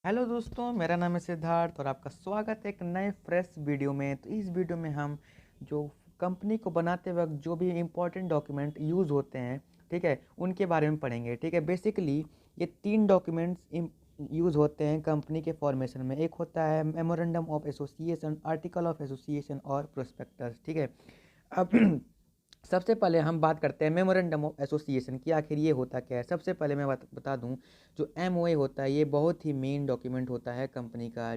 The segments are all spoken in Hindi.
हेलो दोस्तों, मेरा नाम है सिद्धार्थ और आपका स्वागत है एक नए फ्रेश वीडियो में। तो इस वीडियो में हम जो कंपनी को बनाते वक्त जो भी इम्पोर्टेंट डॉक्यूमेंट यूज़ होते हैं, ठीक है, उनके बारे में पढ़ेंगे। ठीक है, बेसिकली ये 3 डॉक्यूमेंट्स यूज़ होते हैं कंपनी के फॉर्मेशन में। एक होता है memorandum of association, article of association और प्रोस्पेक्टस। ठीक है, अब सबसे पहले हम बात करते हैं मेमोरेंडम ऑफ एसोसिएशन की। आखिर ये होता क्या है। सबसे पहले मैं बता दूं, जो एमओए होता है ये बहुत ही मेन डॉक्यूमेंट होता है कंपनी का।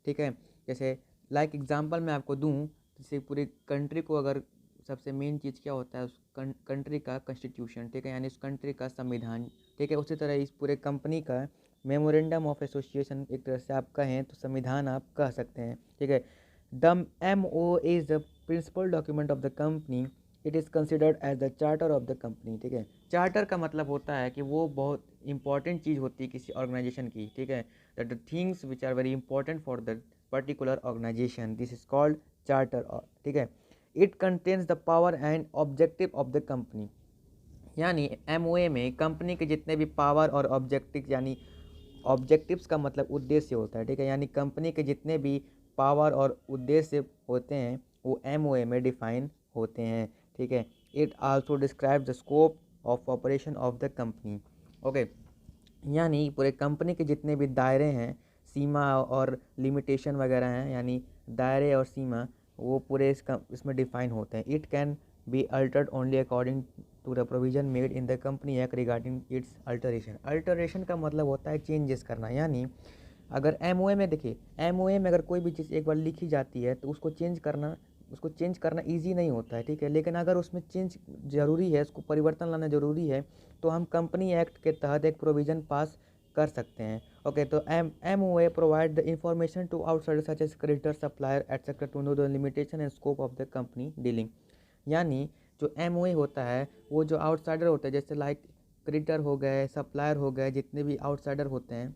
ठीक है, जैसे लाइक एग्जांपल मैं आपको दूं, जैसे पूरी कंट्री को अगर सबसे मेन चीज़ क्या होता है, उस कंट्री का कॉन्स्टिट्यूशन, ठीक है, यानी उस कंट्री का संविधान। ठीक है, उसी तरह इस पूरे कंपनी का मेमोरेंडम ऑफ एसोसिएशन एक तरह से आप कहें तो संविधान आप कह सकते हैं। ठीक है, the MO is the principal document of the company. It is considered as the charter of the company. ठीक है, चार्टर का मतलब होता है कि वो बहुत इंपॉर्टेंट चीज़ होती है किसी ऑर्गेनाइजेशन की। ठीक है, that the things which are very important for the particular organisation, this is called charter. ठीक है, it contains the power and objective of the company. यानी एमओए में कंपनी के जितने भी पावर और ऑब्जेक्टिव, यानी ऑब्जेक्टिव्स का मतलब उद्देश्य होता है। ठीक है, यानी कंपनी के जितने भी पावर और उद्देश्य होते हैं वो एमओए में डिफाइन होते हैं। ठीक है, it also describe the scope of operation of the company. Okay, यानी पूरे कंपनी के जितने भी दायरे हैं, सीमा और लिमिटेशन वगैरह हैं, यानी दायरे और सीमा वो पूरे इसमें डिफाइन होते हैं। It can be altered only according to the provision made in the company act regarding its alteration. Alteration का मतलब होता है चेंजेस करना। यानी अगर एमओए में देखिए, एमओए में अगर कोई भी चीज़ एक बार लिखी जाती है तो उसको चेंज करना ईजी नहीं होता है। ठीक है, लेकिन अगर उसमें चेंज ज़रूरी है, उसको परिवर्तन लाना ज़रूरी है, तो हम कंपनी एक्ट के तहत एक प्रोविज़न पास कर सकते हैं। ओके, तो MOA provide the information to outsider such as creditor, supplier etcetera to know the limitation and scope of the company dealing. यानी जो एमओए होता है वो जो आउटसाइडर होते हैं, जैसे लाइक क्रेडिटर हो गए, सप्लायर हो गए, जितने भी आउटसाइडर होते हैं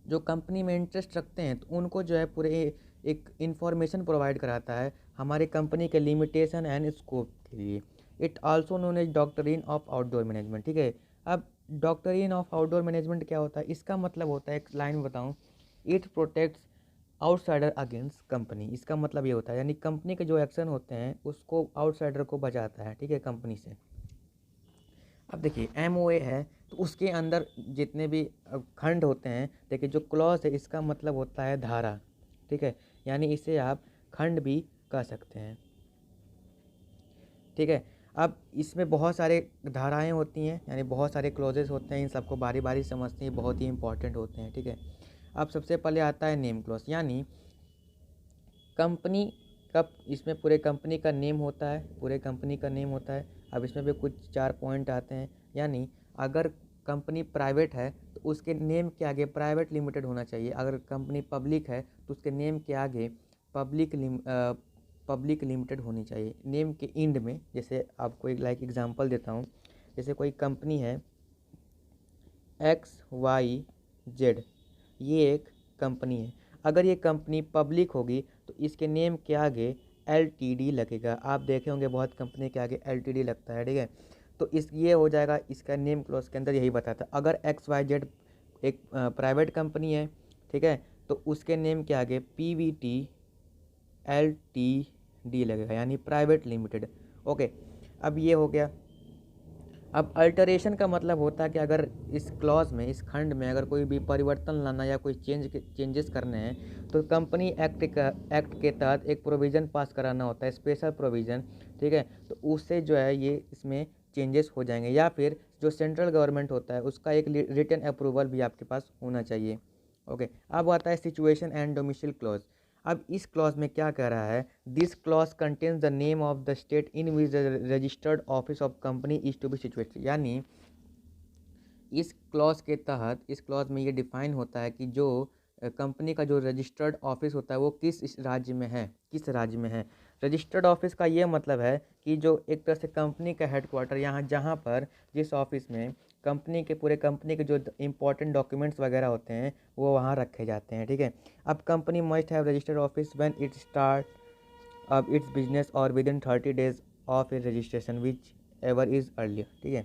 जो कंपनी में इंटरेस्ट रखते हैं, तो उनको जो है पूरे एक इन्फॉर्मेशन प्रोवाइड कराता है हमारे कंपनी के लिमिटेशन एंड स्कोप के लिए। It also known as doctrine of outdoor management. ठीक है, अब डॉक्ट्रिन ऑफ आउटडोर मैनेजमेंट क्या होता है, इसका मतलब होता है, एक लाइन में बताऊँ, it protects outsider against company. इसका मतलब ये होता है, यानी कंपनी के जो एक्शन होते हैं उसको आउटसाइडर को बचाता है। ठीक है, कंपनी से। अब देखिए एमओए है तो उसके अंदर जितने भी खंड होते हैं, देखिए जो क्लॉज है इसका मतलब होता है धारा। ठीक है, यानी इसे आप खंड भी कह सकते हैं। ठीक है, अब इसमें बहुत सारे धाराएं होती हैं, यानी बहुत सारे क्लॉजेस होते हैं, इन सबको बारी बारी समझते हैं, बहुत ही इंपॉर्टेंट होते हैं। ठीक है, अब सबसे पहले आता है नेम क्लॉज। यानी कंपनी का, इसमें पूरे कंपनी का नेम होता है, पूरे कंपनी का नेम होता है। अब इसमें भी कुछ 4 पॉइंट आते हैं। यानी अगर कंपनी प्राइवेट है तो उसके नेम के आगे प्राइवेट लिमिटेड होना चाहिए। अगर कंपनी पब्लिक है तो उसके नेम के आगे पब्लिक लिमिटेड होनी चाहिए। नेम के एंड में, जैसे आपको एक लाइक एग्जांपल देता हूँ, जैसे कोई कंपनी है XYZ, ये एक कंपनी है। अगर ये कंपनी पब्लिक होगी तो इसके नेम के आगे LTD लगेगा। आप देखे होंगे बहुत कंपनी के आगे LTD लगता है। ठीक है, तो ये हो जाएगा, इसका नेम क्लॉज के अंदर यही बताता है। अगर XYZ एक प्राइवेट कंपनी है, ठीक है, तो उसके नेम के आगे PVT LTD लगेगा, यानी प्राइवेट लिमिटेड। ओके, अब ये हो गया। अब अल्टरेशन का मतलब होता है कि अगर इस क्लॉज में, इस खंड में अगर कोई भी परिवर्तन लाना या कोई चेंजेस करने हैं तो कंपनी एक्ट के तहत एक प्रोविज़न पास कराना होता है, स्पेशल प्रोविज़न। ठीक है, तो उससे जो है ये इसमें चेंजेस हो जाएंगे, या फिर जो सेंट्रल गवर्नमेंट होता है उसका एक रिटन अप्रूवल भी आपके पास होना चाहिए। ओके, अब आता है सिचुएशन एंड डोमिसाइल क्लॉज। अब इस क्लॉज में क्या कह रहा है, this clause contains the name of the state in which the registered office of company is to be situated. यानी इस क्लॉज के तहत, इस क्लॉज में ये डिफाइन होता है कि जो कंपनी का जो रजिस्टर्ड ऑफिस होता है वो किस राज्य में है, किस राज्य में है। रजिस्टर्ड ऑफिस का ये मतलब है कि जो एक तरह से कंपनी का हेडक्वार्टर, यहाँ जहाँ पर जिस ऑफिस में कंपनी के जो इंपॉर्टेंट डॉक्यूमेंट्स वगैरह होते हैं वो वहाँ रखे जाते हैं। ठीक है, अब company must have registered office when it start अब इट्स बिजनेस और with in 30 days of A registration which ever is earlier. ठीक है,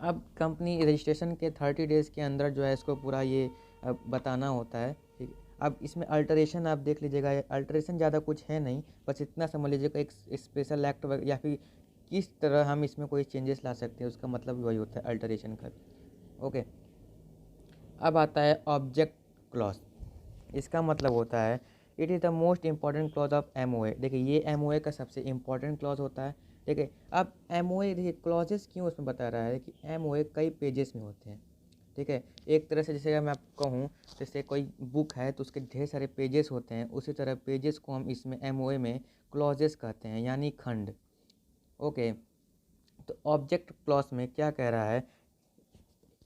अब कंपनी रजिस्ट्रेशन के 30 डेज़ के अंदर जो है इसको पूरा ये अब बताना होता है, ठीक। अब इसमें अल्टरेशन आप देख लीजिएगा, अल्टरेशन ज़्यादा कुछ है नहीं, बस इतना समझ लीजिएगा एक स्पेशल एक्ट या फिर किस तरह हम इसमें कोई चेंजेस ला सकते हैं, उसका मतलब वही होता है अल्टरेशन का। ओके, अब आता है ऑब्जेक्ट क्लॉज। इसका मतलब होता है it is the most important clause of MOA. देखिए ये एमओए का सबसे इम्पॉर्टेंट क्लॉज होता है, ठीक है। अब एमओए देखिए क्लॉजेस क्यों उसमें बता रहा है कि एमओए कई पेजेस में होते हैं, ठीक है। एक तरह से जैसे अगर मैं आपको कहूँ, जैसे कोई बुक है तो उसके ढेर सारे पेजेस होते हैं, उसी तरह पेजेस को हम इसमें एमओए में क्लॉजेस कहते हैं, यानी खंड। ओके, तो ऑब्जेक्ट क्लॉज में क्या कह रहा है,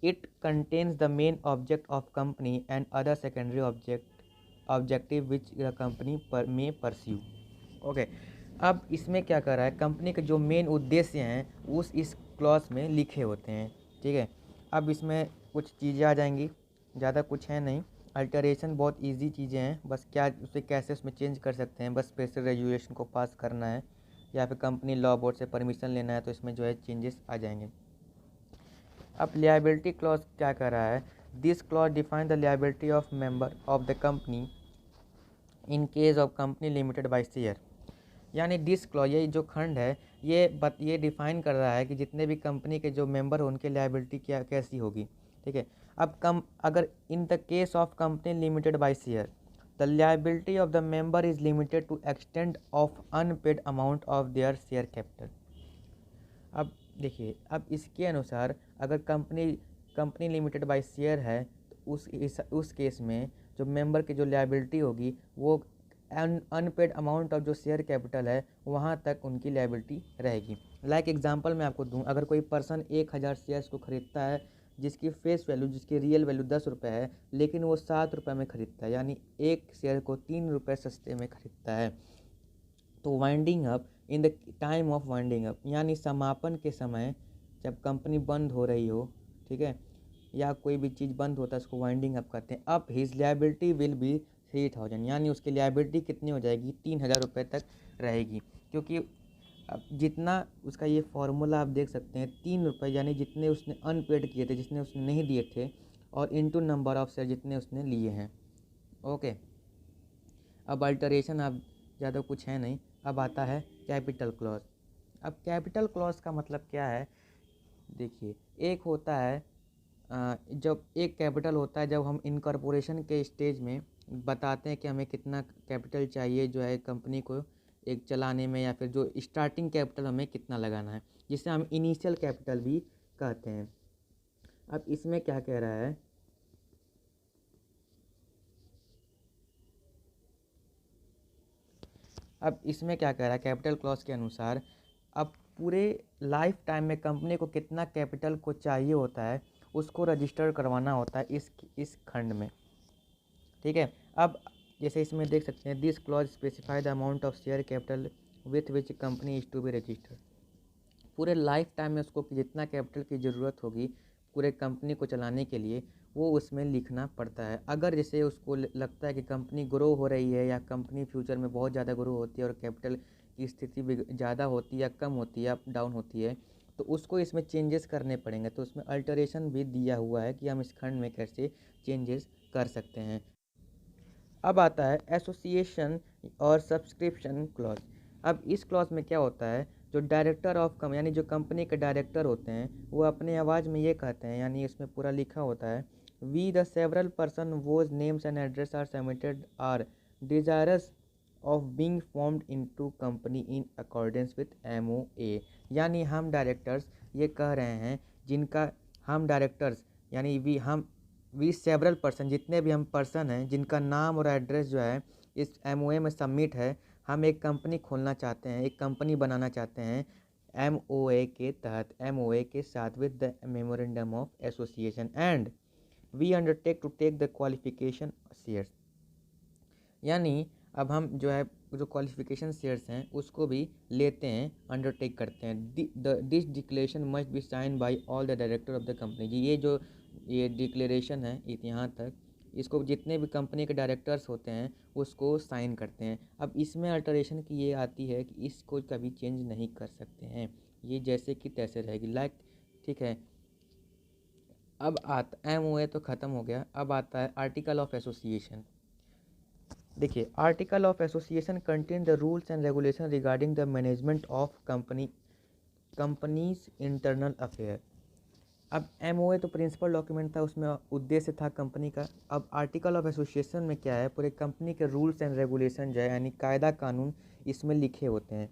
it contains the main object of company and other secondary objective which the company पर मे परस्यू। ओके, अब इसमें क्या कर रहा है, कंपनी के जो मेन उद्देश्य हैं उस इस क्लॉज में लिखे होते हैं, ठीक है। अब इसमें कुछ चीज़ें आ जाएंगी, ज़्यादा कुछ है नहीं। अल्टरेशन बहुत इजी चीज़ें हैं, बस क्या उसे कैसे उसमें चेंज कर सकते हैं, बस स्पेशल रेजुलेशन को पास करना है या फिर कंपनी लॉ बोर्ड से परमिशन लेना है, तो इसमें जो है चेंजेस आ जाएंगे। अब लियाबिलिटी क्लॉज क्या कर रहा है, this clause define the liability of member of the company in case of company limited by share. यानी दिस क्लॉज, ये जो खंड है ये डिफाइन कर रहा है कि जितने भी कंपनी के जो मेंबर हो उनकी लियाबिलिटी क्या कैसी होगी, ठीक है। अब अगर in the case of company limited by share the liability of the member is limited to extend of unpaid amount of their share capital. अब देखिए, अब इसके अनुसार अगर कंपनी लिमिटेड बाय शेयर है तो उस केस में जो मेंबर की जो लियाबिलिटी होगी वो अनपेड अमाउंट ऑफ जो शेयर कैपिटल है वहाँ तक उनकी लियाबिलिटी रहेगी। लाइक एग्जांपल मैं आपको दूं, अगर कोई पर्सन 1000 शेयर्स को खरीदता है जिसकी फेस वैल्यू, जिसकी रियल वैल्यू 10 रुपये है, लेकिन वो 7 रुपये में खरीदता है, यानी एक शेयर को 3 रुपये सस्ते में खरीदता है, तो winding up in the time of winding up, यानी समापन के समय जब कंपनी बंद हो रही हो, ठीक है, या कोई भी चीज़ बंद होता है उसको वाइंडिंग अप कहते हैं। अब हिज लियाबिलिटी विल बी 3000, यानी उसकी लियाबिलिटी कितनी हो जाएगी, 3000 रुपये तक रहेगी। क्योंकि अब जितना उसका ये फार्मूला आप देख सकते हैं, 3 रुपये यानी जितने उसने अनपेड किए थे, जितने उसने नहीं दिए थे, और इनटू नंबर ऑफ शेयर जितने उसने लिए हैं। ओके, अब अल्टरेशन आप ज़्यादा कुछ है नहीं। अब आता है कैपिटल क्लॉज। अब कैपिटल क्लॉज का मतलब क्या है, देखिए एक होता है जब एक कैपिटल होता है जब हम इनकॉर्पोरेशन के स्टेज में बताते हैं कि हमें कितना कैपिटल चाहिए जो है कंपनी को एक चलाने में, या फिर जो स्टार्टिंग कैपिटल हमें कितना लगाना है, जिसे हम इनिशियल कैपिटल भी कहते हैं। अब इसमें क्या कह रहा है, अब इसमें क्या कह रहा है कैपिटल क्लॉज के अनुसार, अब पूरे लाइफ टाइम में कंपनी को कितना कैपिटल को चाहिए होता है उसको रजिस्टर करवाना होता है इस खंड में, ठीक है। अब जैसे इसमें देख सकते हैं, this clause specify the amount of share capital with which company is to be registered. पूरे लाइफ टाइम में उसको जितना कैपिटल की ज़रूरत होगी पूरे कंपनी को चलाने के लिए वो उसमें लिखना पड़ता है। अगर जैसे उसको लगता है कि कंपनी ग्रो हो रही है या कंपनी फ्यूचर में बहुत ज़्यादा ग्रो होती है और कैपिटल की स्थिति भी ज़्यादा होती है या कम होती है, अप डाउन होती है, तो उसको इसमें चेंजेस करने पड़ेंगे। तो उसमें अल्टरेशन भी दिया हुआ है कि हम इस खंड में कैसे चेंजेस कर सकते हैं। अब आता है एसोसिएशन और सब्सक्रिप्शन क्लॉज। अब इस क्लॉज में क्या होता है, जो डायरेक्टर ऑफ कम यानी जो कंपनी के डायरेक्टर होते हैं वो अपने आवाज़ में ये कहते हैं, यानी इसमें पूरा लिखा होता है, we the several person whose names and address are submitted are desirous of being formed into company in accordance with MOA. यानी हम डायरेक्टर्स ये कह रहे हैं, जिनका हम डायरेक्टर्स यानी वी सेवरल पर्सन, जितने भी हम पर्सन हैं जिनका नाम और एड्रेस जो है इस एमओए में सबमिट है, हम एक कंपनी खोलना चाहते हैं, एक कंपनी बनाना चाहते हैं एमओए के तहत, एमओए के साथ with the memorandum of association and we undertake to take the qualification shares. यानी अब हम जो है जो क्वालिफिकेशन शेयर्स हैं उसको भी लेते हैं, अंडरटेक करते हैं। This declaration must be sign by all the director of the company. जी ये डिक्लेरेशन है यहाँ तक, इसको जितने भी कंपनी के डायरेक्टर्स होते हैं उसको साइन करते हैं। अब इसमें अल्टरेशन की ये आती है कि इसको कभी चेंज नहीं कर सकते हैं, ये जैसे कि तैसे रहेगी, लाइक, ठीक है। अब आता MOA तो ख़त्म हो गया, अब आता है आर्टिकल ऑफ एसोसिएशन। देखिए, article of association contain the rules and regulation regarding the management of companies internal affair. अब MOA तो प्रिंसिपल डॉक्यूमेंट था, उसमें उद्देश्य था कंपनी का। अब आर्टिकल ऑफ एसोसिएशन में क्या है, पूरे कंपनी के रूल्स एंड रेगुलेशन जो है यानी कायदा कानून इसमें लिखे होते हैं।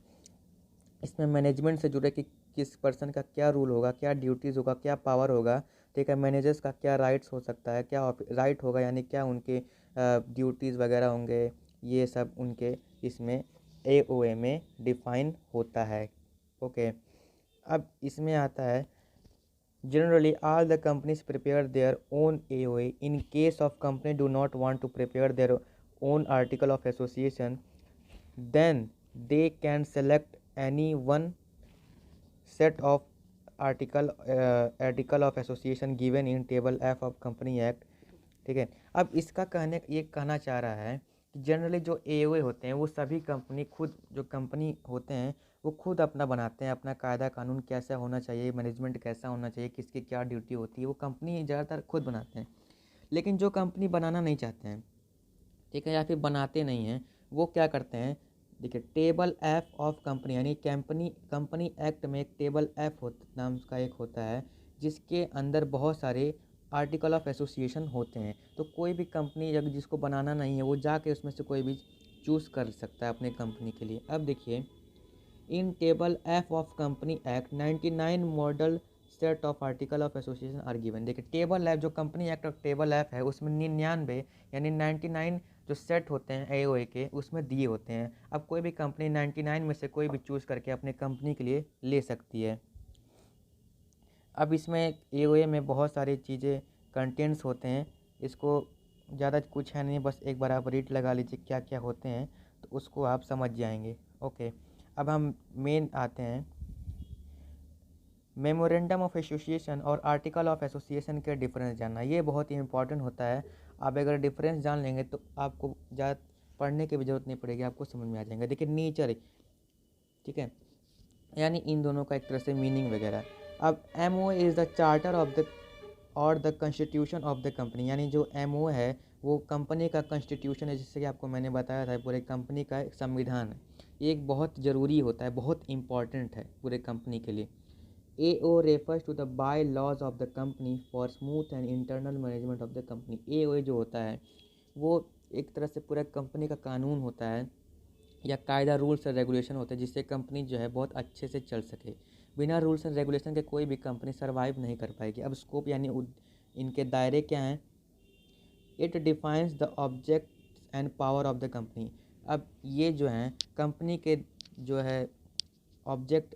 इसमें मैनेजमेंट से जुड़े कि किस पर्सन का क्या रूल होगा, क्या ड्यूटीज़ होगा, क्या पावर होगा, ठीक है। मैनेजर्स का क्या राइट्स हो सकता है, क्या राइट होगा यानी क्या उनके ड्यूटीज़ वगैरह होंगे, ये सब उनके इसमें AOA में डिफाइन होता है। ओके, अब इसमें आता है generally all the companies prepare their own AOA. In case of company do not want to prepare their own article of association, then they can select any one set of article of association given in table F of Company Act, ठीक है। अब इसका ये कहना चाह रहा है कि जनरली जो AOA होते हैं वो सभी कंपनी खुद, जो कंपनी होते हैं वो खुद अपना बनाते हैं, अपना कायदा कानून कैसा होना चाहिए, मैनेजमेंट कैसा होना चाहिए, किसकी क्या ड्यूटी होती है, वो कंपनी ज़्यादातर खुद बनाते हैं। लेकिन जो कंपनी बनाना नहीं चाहते हैं, ठीक है, या फिर बनाते नहीं हैं, वो क्या करते हैं, देखिए टेबल F ऑफ कंपनी यानी कंपनी एक्ट में एक टेबल F नाम का एक होता है, जिसके अंदर बहुत सारे आर्टिकल ऑफ एसोसिएशन होते हैं। तो कोई भी कंपनी अगर जिसको बनाना नहीं है वो जाके उसमें से कोई भी चूज़ कर सकता है अपने कंपनी के लिए। अब देखिए, in table F of company act 99 model set of article of association are given. देखिए टेबल F, जो company act of table F है, उसमें 99 यानी 99 जो सेट होते हैं AOA के, उसमें दिए होते हैं। अब कोई भी कंपनी 99 में से कोई भी चूज़ करके अपने कंपनी के लिए ले सकती है। अब इसमें AOA में बहुत सारी चीज़ें कंटेंट्स होते हैं, इसको ज़्यादा कुछ है नहीं, बस एक बार आप रीड लगा लीजिए क्या क्या होते हैं तो उसको आप समझ जाएंगे। ओके, अब हम मेन आते हैं, मेमोरेंडम ऑफ एसोसिएशन और आर्टिकल ऑफ एसोसिएशन के डिफरेंस जानना, ये बहुत ही इंपॉर्टेंट होता है। आप अगर डिफरेंस जान लेंगे तो आपको ज़्यादा पढ़ने की भी ज़रूरत नहीं पड़ेगी, आपको समझ में आ जाएगा। देखिए नेचर, ठीक है, यानी इन दोनों का एक तरह से मीनिंग वगैरह। अब MOA is the charter of the और the constitution of the company, यानी जो MOA है वो कंपनी का कॉन्स्टिट्यूशन है, जिससे कि आपको मैंने बताया था पूरे कंपनी का एक संविधान है। ये एक बहुत ज़रूरी होता है, बहुत इंपॉर्टेंट है पूरे कंपनी के लिए। AO refers to the bylaws of the company for smooth and internal management of the company। AOA जो होता है वो एक तरह से पूरा कंपनी का कानून होता है या कायदा, रूल्स और रेगुलेशन होता है, जिससे कंपनी जो है बहुत अच्छे से चल सके। बिना रूल्स एंड रेगुलेशन के कोई भी कंपनी सर्वाइव नहीं कर पाएगी। अब स्कोप यानी इनके दायरे क्या हैं, it defines the object and power of the company. अब ये जो हैं कंपनी के जो है ऑब्जेक्ट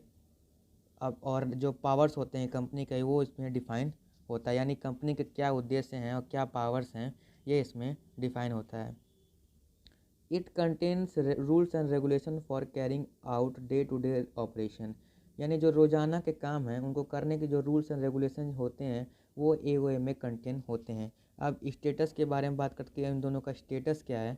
अब और जो पावर्स होते हैं कंपनी के, वो इसमें डिफाइन होता है, यानी कंपनी के क्या उद्देश्य हैं और क्या पावर्स हैं ये इसमें डिफाइन होता है। It contains rules and regulation for carrying out day to day operation, यानी जो रोज़ाना के काम हैं उनको करने के जो रूल्स एंड रेगुलेशन होते हैं वो AOA में कंटेन होते हैं। अब स्टेटस के बारे में बात करते हैं, इन दोनों का स्टेटस क्या है।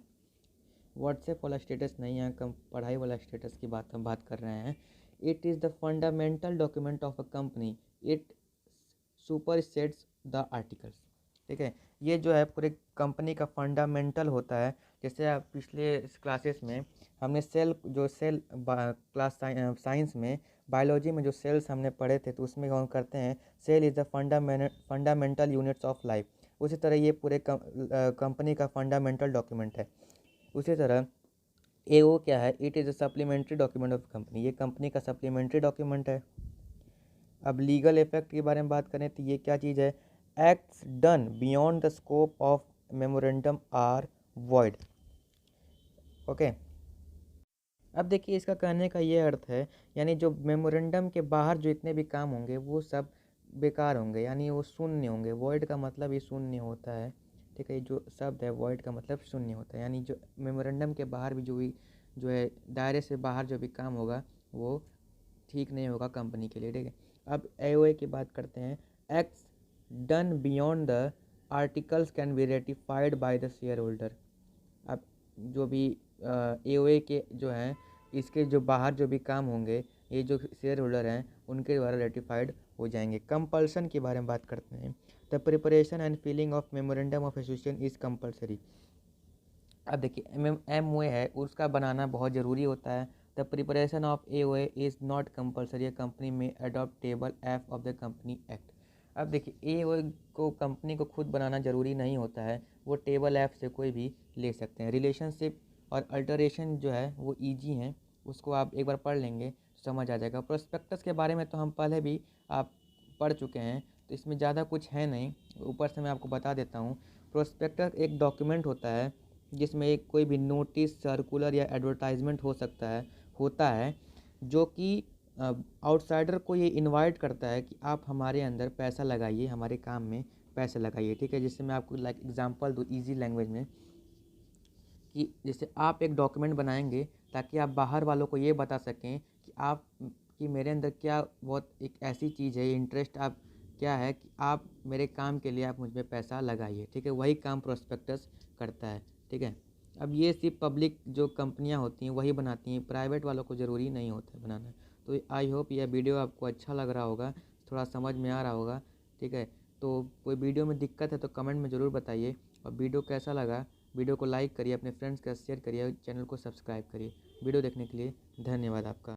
व्हाट्सएप वाला स्टेटस नहीं है, कम पढ़ाई वाला स्टेटस की बात हम बात कर रहे हैं। It is the fundamental document of a company, it supersedes the articles, ठीक है। ये जो है पूरे कंपनी का फंडामेंटल होता है। जैसे आप पिछले क्लासेस में हमने सेल क्लास साइंस में बायोलॉजी में जो सेल्स हमने पढ़े थे, तो उसमें हम करते हैं cell is the fundamental units of life. उसी तरह ये पूरे कंपनी का फंडामेंटल डॉक्यूमेंट है। उसी तरह AO क्या है, it is a supplementary document of company, ये कंपनी का सप्लीमेंट्री डॉक्यूमेंट है। अब लीगल इफेक्ट के बारे में बात करें तो ये क्या चीज़ है, acts done beyond the scope of memorandum are void. Okay, अब देखिए इसका कहने का ये अर्थ है, यानी जो मेमोरेंडम के बाहर जो इतने भी काम होंगे वो सब बेकार होंगे, यानी वो शून्य होंगे। वॉइड का मतलब ये शून्य होता है, ठीक है। जो शब्द है वॉइड का मतलब शून्य होता है, यानी जो मेमोरेंडम के बाहर भी जो है दायरे से बाहर जो भी काम होगा वो ठीक नहीं होगा कंपनी के लिए, ठीक है। अब AOA की बात करते हैं, acts done beyond the articles can be ratified by the share holder. अब जो भी AOA के जो हैं इसके जो बाहर जो भी काम होंगे ये जो शेयर होल्डर हैं उनके द्वारा रेटिफाइड हो जाएंगे। कंपल्सन के बारे में बात करते हैं। The preparation and filling of memorandum of association is compulsory. अब देखिए MOA है उसका बनाना बहुत ज़रूरी होता है। The preparation of AOA is not compulsory, company में adopt table F of the company act. अब देखिए AOA को कंपनी को खुद बनाना ज़रूरी नहीं होता है, वो टेबल F से कोई भी ले सकते हैं। रिलेशनशिप और अल्टरेशन जो है वो ईजी हैं, उसको आप एक बार पढ़ लेंगे तो समझ आ जाएगा। प्रोस्पेक्टस के बारे में तो हम पहले भी आप पढ़ चुके हैं, तो इसमें ज़्यादा कुछ है नहीं, ऊपर से मैं आपको बता देता हूँ। प्रोस्पेक्टस एक डॉक्यूमेंट होता है जिसमें एक कोई भी नोटिस, सर्कुलर या एडवर्टाइजमेंट होता है जो कि आउटसाइडर को ये इनवाइट करता है कि आप हमारे अंदर पैसा लगाइए, हमारे काम में पैसा लगाइए, ठीक है। जिससे मैं आपको लाइक एग्जांपल दूँ इजी लैंग्वेज में, कि जैसे आप एक डॉक्यूमेंट बनाएंगे ताकि आप बाहर वालों को ये बता सकें कि आप कि मेरे अंदर क्या बहुत एक ऐसी चीज़ है, इंटरेस्ट आप क्या है कि आप मेरे काम के लिए आप मुझ में पैसा लगाइए, ठीक है। वही काम प्रोस्पेक्टस करता है, ठीक है। अब ये सिर्फ पब्लिक जो कंपनियां होती हैं वही बनाती हैं, प्राइवेट वालों को ज़रूरी नहीं होता है बनाना। तो आई होप यह वीडियो आपको अच्छा लग रहा होगा, थोड़ा समझ में आ रहा होगा, ठीक है। तो कोई वीडियो में दिक्कत है तो कमेंट में ज़रूर बताइए, और वीडियो कैसा लगा वीडियो को लाइक करिए, अपने फ्रेंड्स के साथ शेयर करिए, चैनल को सब्सक्राइब करिए। वीडियो देखने के लिए धन्यवाद आपका।